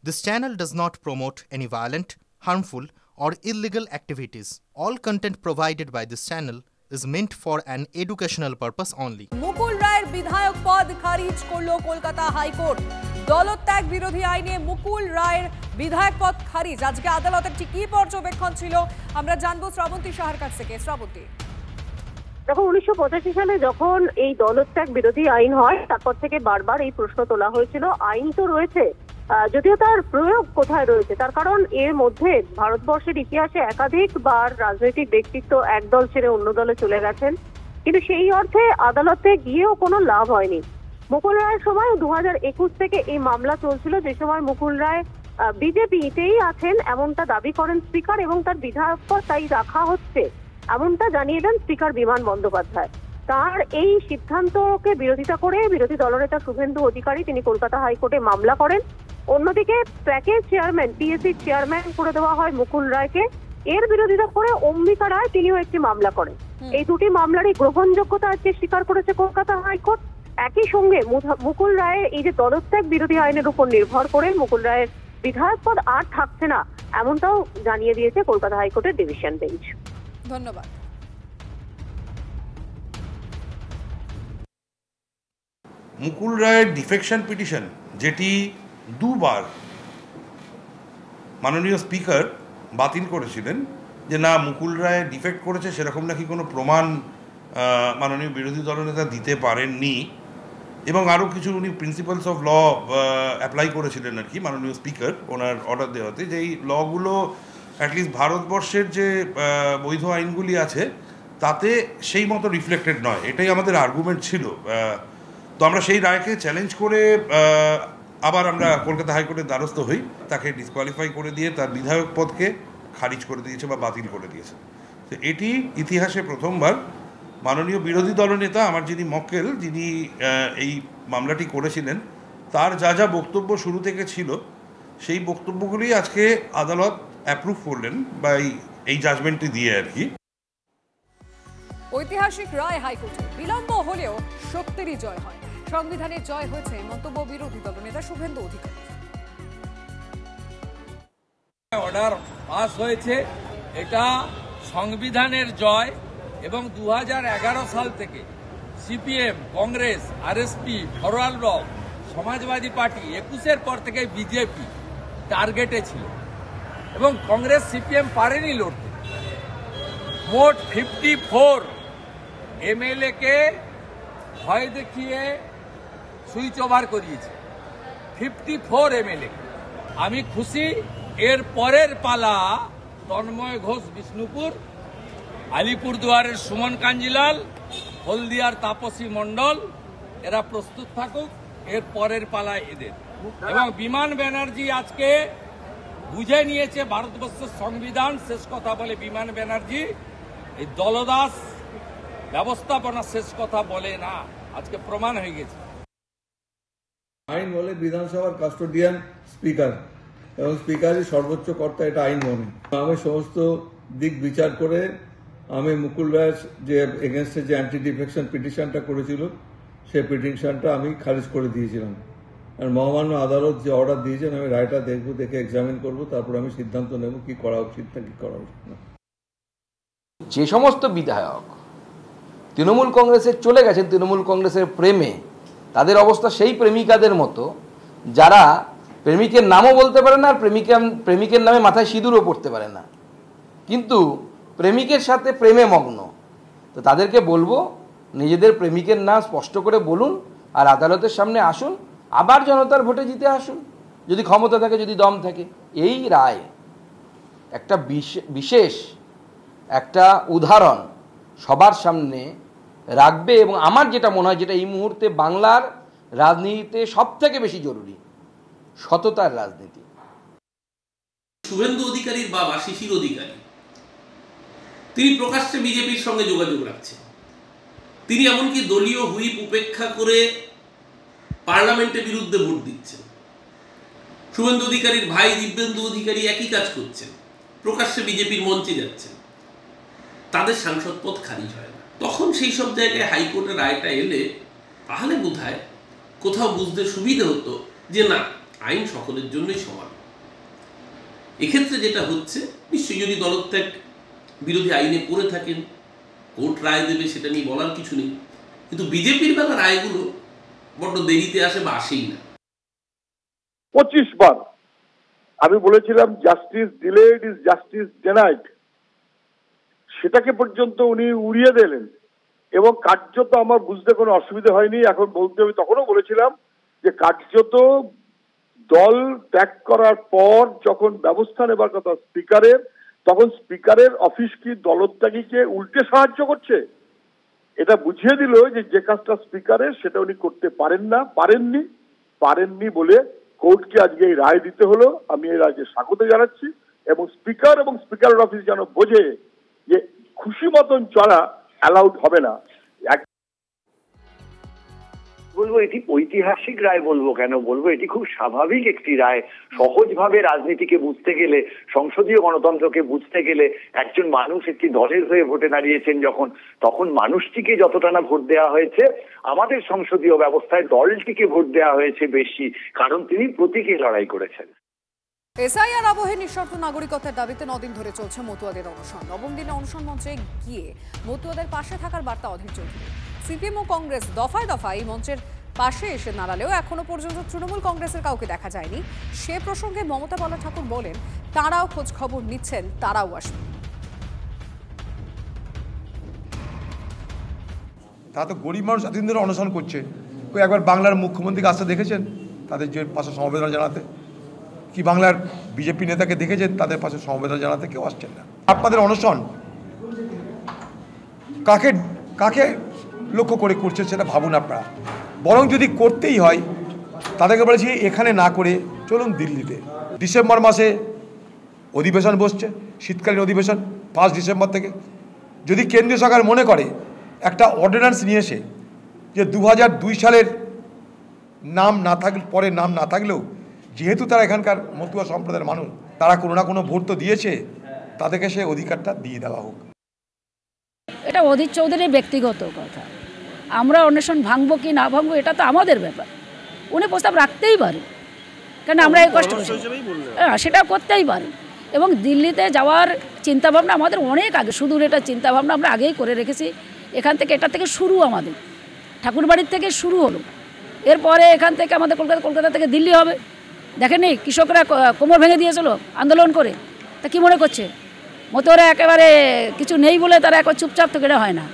This channel does not promote any violent, harmful, or illegal activities. All content provided by this channel is meant for an educational purpose only. মুকুল রায়ের বিধায়ক পদ খারিজ করলো Kolkata high court. দলত্যাগ বিরোধী আইনে মুকুল রায়ের বিধায়ক পদ খারিজ। আজকে আদালতের ঠিক কি পর্যবেক্ষণ ছিল আমরা জানবো শ্রাবন্তী সাহার কাছ থেকে। শ্রাবন্তী, দেখো 1985 সালে যখন এই দলত্যাগ বিরোধী আইন হয় তারপর থেকে বারবার এই প্রশ্ন তোলা হয়েছিল। আইন তো রয়েছে, যদিও তার প্রয়োগ কোথায় রয়েছে, তার কারণ এর মধ্যে ভারতবর্ষের ইতিহাসে একাধিকবার রাজনৈতিক ব্যক্তিত্ব এক দল ছেড়ে অন্য দলে চলে গেছেন, কিন্তু সেই অর্থে আদালতে গিয়েও কোনো লাভ হয়নি। মুকুল রায়ের সময় 2021 থেকে এই মামলা চলছিল, যে সময় মুকুল রায় বিজেপিতেই আছেন এমনটা দাবি করেন স্পিকার, এবং তার বিধায়ক পদ তাই রাখা হচ্ছে এমনটা জানিয়ে দেন স্পিকার বিমান বন্দ্যোপাধ্যায়। তার এই সিদ্ধান্তকে বিরোধিতা করে বিরোধী দলনেতা শুভেন্দু অধিকারী তিনি কলকাতা হাইকোর্টে মামলা করেন। অন্যদিকে প্যাকেজ চেয়ারম্যান পিএসসি চেয়ারম্যান করে দেওয়া হয় মুকুল রায়কে। এর বিরোধিতা করে অম্বিকা রায় তিনিও একটি মামলা করেন। এই দুটি মামলারই গ্রহণযোগ্যতা আজকে স্বীকার করেছে কলকাতা হাইকোর্ট। একই সঙ্গে মুকুল রায়ের এই যে দলত্যাগ বিরোধী আইনের উপর নির্ভর করে মুকুল রায়ের বিধায়ক পদ আর থাকছে না এমনটাও জানিয়ে দিয়েছে কলকাতা হাইকোর্টের ডিভিশন বেঞ্চ। ধন্যবাদ। মুকুল রায়ের ডিফেকশন পিটিশন, যেটি দুবার মাননীয় স্পিকার বাতিল করেছিলেন, যে না মুকুল রায় ডিফেক্ট করেছে সেরকম নাকি কোনো প্রমাণ মাননীয় বিরোধী দলনেতা দিতে পারেননি, এবং আরও কিছু উনি প্রিন্সিপালস অফ ল অ্যাপ্লাই করেছিলেন আর কি মাননীয় স্পিকার ওনার অর্ডার দেওয়াতে, যে এই লগুলো অ্যাটলিস্ট ভারতবর্ষের যে বৈধ আইনগুলি আছে তাতে সেই মতো রিফ্লেক্টেড নয়। এটাই আমাদের আর্গুমেন্ট ছিল। তো আমরা সেই রায়কে চ্যালেঞ্জ করে আবার আমরা কলকাতা হাইকোর্টের দ্বারস্থ হই, তাকে ডিসকোয়ালিফাই করে দিয়ে তার বিধায়ক পদকে খারিজ করে দিয়েছে বা বাতিল করে দিয়েছে। তো এটি ইতিহাসে প্রথমবার মাননীয় বিরোধী দলনেতা আমার যিনি মক্কেল, যিনি এই মামলাটি করেছিলেন, তার যা যা বক্তব্য শুরু থেকে ছিল সেই বক্তব্যগুলি আজকে আদালত অ্যাপ্রুভ করলেন বা এই জাজমেন্টটি দিয়ে আর কি। ঐতিহাসিক রায় হাইকোর্টে বিলম্ব হলেও শক্তিরই জয় হয়। সংবিধানের জয় হয়েছে মন্তব্য বিরোধী দলনেতা শুভেন্দু অধিকারী। অর্ডার পাস হয়েছে, এটা সংবিধানের জয়, এবং 2011 সাল থেকে CPM, Congress, RSP, forward bloc, Samajwadi party, 21-এর পর থেকে বিজেপি টার্গেটে ছিল, এবং কংগ্রেস সিপিএম পারেনি লড়তে। মোট 54 এমএলএ-কে ভয় দেখিয়ে সুইচ ওভার করিয়েছে। 54 এমএলএ। আমি খুশি। এর পরের পালা তন্ময় ঘোষ বিষ্ণুপুর, আলিপুরদুয়ারের সুমন কাঞ্জিলাল, হলদিয়ার তাপসী মণ্ডল, এরা প্রস্তুত থাকুক। এর পরের পালা এদের। এবং বিমান ব্যানার্জি আজকে বুঝে নিয়েছে ভারতবর্ষের সংবিধান শেষ কথা বলে বিমান ব্যানার্জি, এই দলদাস ব্যবস্থাপনা শেষ কথা বলে না, আজকে প্রমাণ হয়ে গেছে। আইন বলে বিধানসভার কাস্টোডিয়ান স্পিকার, এবং স্পিকারই সর্বোচ্চ কর্তা, এটা আইন বলে। আমি সমস্ত দিক বিচার করে আমি মুকুল রায় যে এগেনস্টে যে অ্যান্টি ডিফেকশন পিটিশনটা করেছিল সেই পিটিশনটা আমি খারিজ করে দিয়েছিলাম। আর মহামান্য আদালত যে অর্ডার দিয়েছেন আমি রায়টা দেখব, দেখে এক্সামিন করব, তারপর আমি সিদ্ধান্ত নেব কি করা উচিত না কি করা উচিত না। যে সমস্ত বিধায়ক তৃণমূল কংগ্রেসে চলে গেছেন তৃণমূল কংগ্রেসের প্রেমে, তাদের অবস্থা সেই প্রেমিকাদের মতো যারা প্রেমিকের নামও বলতে পারে না, আর প্রেমিকের নামে মাথায় সিঁদুরও পড়তে পারে না, কিন্তু প্রেমিকের সাথে প্রেমে মগ্ন। তো তাদেরকে বলবো নিজেদের প্রেমিকের নাম স্পষ্ট করে বলুন, আর আদালতের সামনে আসুন, আবার জনতার ভোটে জিতে আসুন, যদি ক্ষমতা থাকে, যদি দম থাকে। এই রায় একটা বিশেষ একটা উদাহরণ সবার সামনে রাখবে, এবং আমার যেটা মনে হয়, যেটা এই মুহূর্তে বাংলার রাজনীতিতে সব থেকে বেশি জরুরি, সততার রাজনীতি। শুভেন্দু অধিকারীর বাবা শিশির অধিকারী তিনি প্রকাশ্যে বিজেপির সঙ্গে যোগাযোগ রাখছেন। তিনি এমনকি দলীয় হুইপ উপেক্ষা করে পার্লামেন্টের বিরুদ্ধে ভোট দিচ্ছেন। শুভেন্দু অধিকারীর ভাই দিব্যেন্দু অধিকারী একই কাজ করছেন, প্রকাশ্যে বিজেপির মঞ্চে যাচ্ছেন, তাদের সাংসদ পদ খারিজ হয় না। তখন সেই সব জায়গায় হাইকোর্টের রায়টা এলে তাহলে বোধহয় কোথাও বুঝতে সুবিধা হতো যে না, আইন সকলের জন্যই সমান। এক্ষেত্রে যেটা হচ্ছে, নিশ্চয়ই যদি দলত্যাগ বিরোধী আইনে পড়ে থাকেন, কোর্ট রায় দেবে, সেটা নিয়ে বলার কিছু নেই। কিন্তু বিজেপির বেলা রায়গুলো বড্ড দেরিতে আসে বা আসেই না। 25 বার আমি বলেছিলাম জাস্টিস ডিলেড ইজ জাস্টিস ডেনাইড, সেটাকে পর্যন্ত উনি উড়িয়ে দিলেন এবং কার্যত আমার বুঝতে কোনো অসুবিধা হয়নি। এখন বলতে আমি তখনও বলেছিলাম যে কার্যত দল ত্যাগ করার পর যখন ব্যবস্থা নেবার কথা স্পিকারের, তখন স্পিকারের অফিস কি দলত্যাগীকে উল্টে সাহায্য করছে? এটা বুঝিয়ে দিল যে কাজটা স্পিকারের সেটা উনি করতে পারেননি বলে কোর্টকে আজকে এই রায় দিতে হলো। আমি এই রায়কে স্বাগত জানাচ্ছি এবং স্পিকারের অফিস যেন বোঝে যে খুশি মতন চলা অ্যালাউড হবে না। বলবো এটি ঐতিহাসিক রায়, বলবো কেন, বলবো এটি খুব স্বাভাবিক একটি রায়। সহজভাবে রাজনীতিকে বুঝতে গেলে, সংসদীয় গণতন্ত্রকে বুঝতে গেলে, একজন মানুষ একটি দলের হয়ে ভোটে দাঁড়িয়েছেন যখন, তখন মানুষটিকে যতটা না ভোট দেওয়া হয়েছে, আমাদের সংসদীয় ব্যবস্থায় দলটিকে ভোট দেওয়া হয়েছে বেশি, কারণ তিনি প্রতীকে লড়াই করেছেন। এসআইআর আবহে নিঃশর্ত নাগরিকত্বের দাবিতে 9 দিন ধরে চলছে মতুয়াদের অনশন। 9ম দিনে অনশন মঞ্চে গিয়ে মতুয়াদের পাশে থাকার বার্তা অধীর চৌধুরী। সিপিএম ও কংগ্রেস দফায় দফায় মঞ্চের পাশে এসে দাঁড়ালেও এখনো পর্যন্ত তৃণমূল কংগ্রেসের কাউকে দেখা যায়নি। সে প্রসঙ্গে মমতা বালা ঠাকুর বলেন, তাঁরাও খোঁজ খবর নিচ্ছেন, তারাও আসবেন। তা তো গরিব মানুষ এতদিন ধরে অনশন করছে, একবার বাংলার মুখ্যমন্ত্রীকে আসতে দেখেছেন তাদের যে পাশে সমবেদনা জানাতে? কি বাংলার বিজেপি নেতাকে দেখেছেন তাদের পাশে সমবেদনা জানাতে? কেউ আসছেন না। আপনাদের অনশন কাকে লক্ষ্য করে করছে সেটা ভাবুন আপনারা। বরং যদি করতেই হয় তাদেরকে বলেছি এখানে না করে চলুন দিল্লিতে। ডিসেম্বর মাসে অধিবেশন বসছে, শীতকালীন অধিবেশন 5 ডিসেম্বর থেকে। যদি কেন্দ্রীয় সরকার মনে করে একটা অর্ডিন্যান্স নিয়ে এসে যে 2002 সালের নাম না থাকলে, পরে নাম না থাকলেও যেহেতু তারা এখানকার মতুয়া সম্প্রদায়ের মানুষ, তারা কোনো না কোনো ভোট তো দিয়েছে, তাদেরকে সে অধিকারটা দিয়ে দেওয়া হোক। এটা অধীর চৌধুরীর ব্যক্তিগত কথা। আমরা অন্বেষণ ভাঙবো কি না ভাঙবো এটা তো আমাদের ব্যাপার। উনি প্রস্তাব রাখতেই পারেন, কেন আমরা এই কষ্ট করছি, সেটা করতেই পারি। এবং দিল্লিতে যাওয়ার চিন্তাভাবনা আমাদের অনেক আগে, সুদূর এটা চিন্তাভাবনা আমরা আগেই করে রেখেছি। এখান থেকে, এটা থেকে শুরু, আমাদের ঠাকুরবাড়ির থেকে শুরু হলো। এরপরে এখান থেকে আমাদের কলকাতা থেকে দিল্লি হবে। দেখেননি কৃষকরা কোমর ভেঙে দিয়েছিল আন্দোলন করে, তা কি মনে করছে মতুয়ারা একেবারে কিছু নেই বলে তারা একবার চুপচাপ? তো এটা হয় না।